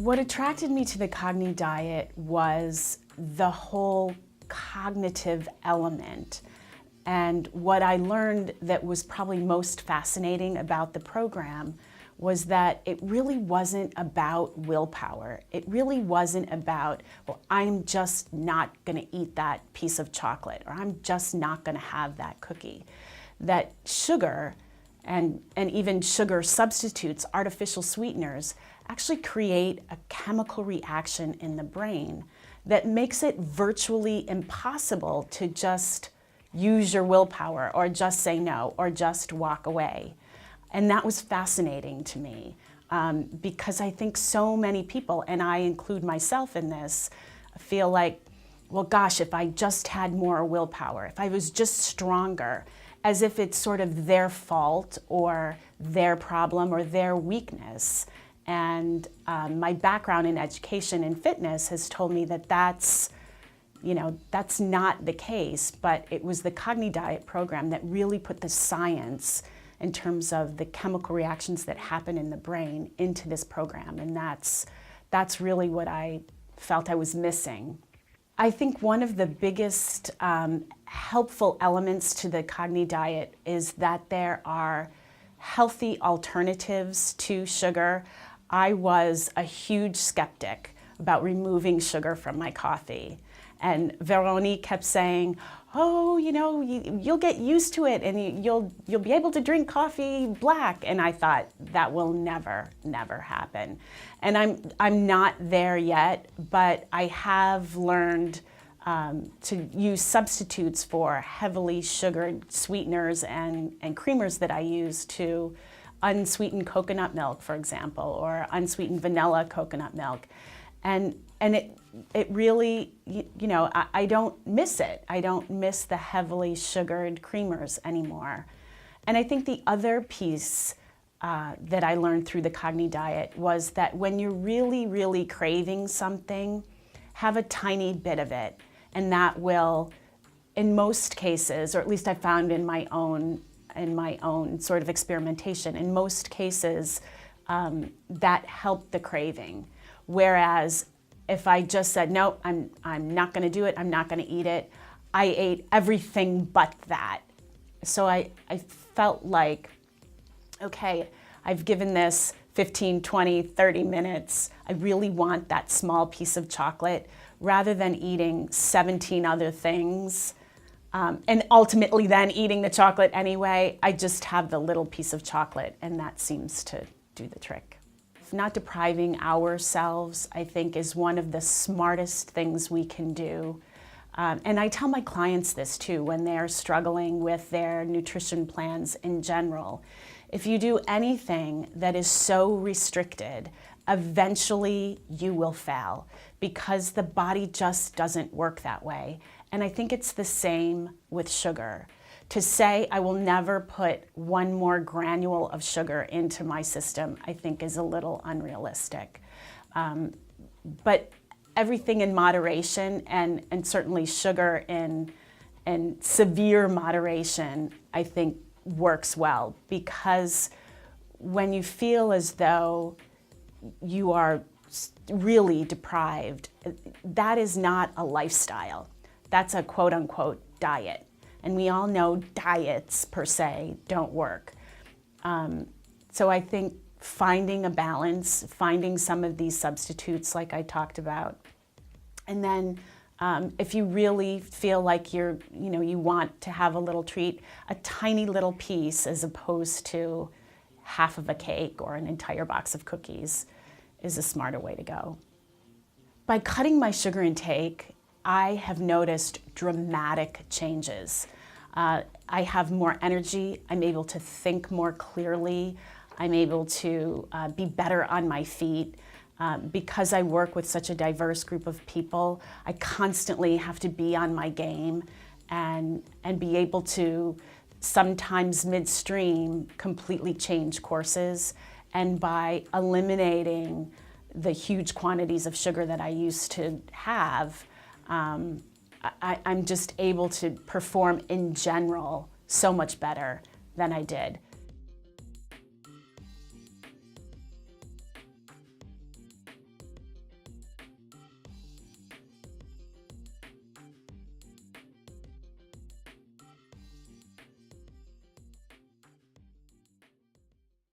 What attracted me to the CogniDiet was the whole cognitive element. And what I learned that was probably most fascinating about the program was that it really wasn't about willpower. It really wasn't about, well, I'm just not going to eat that piece of chocolate, or I'm just not going to have that cookie. That sugar and even sugar substitutes, artificial sweeteners, actually create a chemical reaction in the brain that makes it virtually impossible to just use your willpower or just say no or just walk away. And that was fascinating to me because I think so many people, and I include myself in this, feel like, well, gosh, if I just had more willpower, if I was just stronger, as if it's sort of their fault or their problem or their weakness. And my background in education and fitness has told me that that's not the case, but it was the CogniDiet program that really put the science in terms of the chemical reactions that happen in the brain into this program. And that's really what I felt I was missing. I think one of the biggest helpful elements to the CogniDiet is that there are healthy alternatives to sugar. I was a huge skeptic about removing sugar from my coffee. And Veronique kept saying, oh, you'll get used to it and you'll be able to drink coffee black. And I thought, that will never, never happen. And I'm not there yet, but I have learned to use substitutes for heavily sugared sweeteners and creamers that I use to unsweetened coconut milk, for example, or unsweetened vanilla coconut milk. And it really, I don't miss it. I don't miss the heavily sugared creamers anymore. And I think the other piece that I learned through the CogniDiet was that when you're really, really craving something, have a tiny bit of it. And that will, in most cases, or at least I found in my own sort of experimentation, in most cases, that helped the craving. Whereas if I just said, no, I'm not going to do it, I'm not going to eat it, I ate everything but that. So I felt like, okay, I've given this 15, 20, 30 minutes. I really want that small piece of chocolate rather than eating 17 other things. And ultimately then eating the chocolate anyway, I just have the little piece of chocolate, and that seems to do the trick. Not depriving ourselves, I think, is one of the smartest things we can do. And I tell my clients this too when they're struggling with their nutrition plans in general. If you do anything that is so restricted, eventually you will fail because the body just doesn't work that way. And I think it's the same with sugar. To say I will never put one more granule of sugar into my system, I think is a little unrealistic. But everything in moderation, and certainly sugar in severe moderation, I think works well, because when you feel as though you are really deprived, that is not a lifestyle. That's a quote-unquote diet. And we all know diets, per se, don't work. So I think finding a balance, finding some of these substitutes like I talked about, and then if you really feel like you want to have a little treat, a tiny little piece as opposed to half of a cake or an entire box of cookies is a smarter way to go. By cutting my sugar intake, I have noticed dramatic changes. I have more energy, I'm able to think more clearly, I'm able to be better on my feet. Because I work with such a diverse group of people, I constantly have to be on my game and be able to sometimes midstream completely change courses. And by eliminating the huge quantities of sugar that I used to have, I'm just able to perform in general so much better than I did.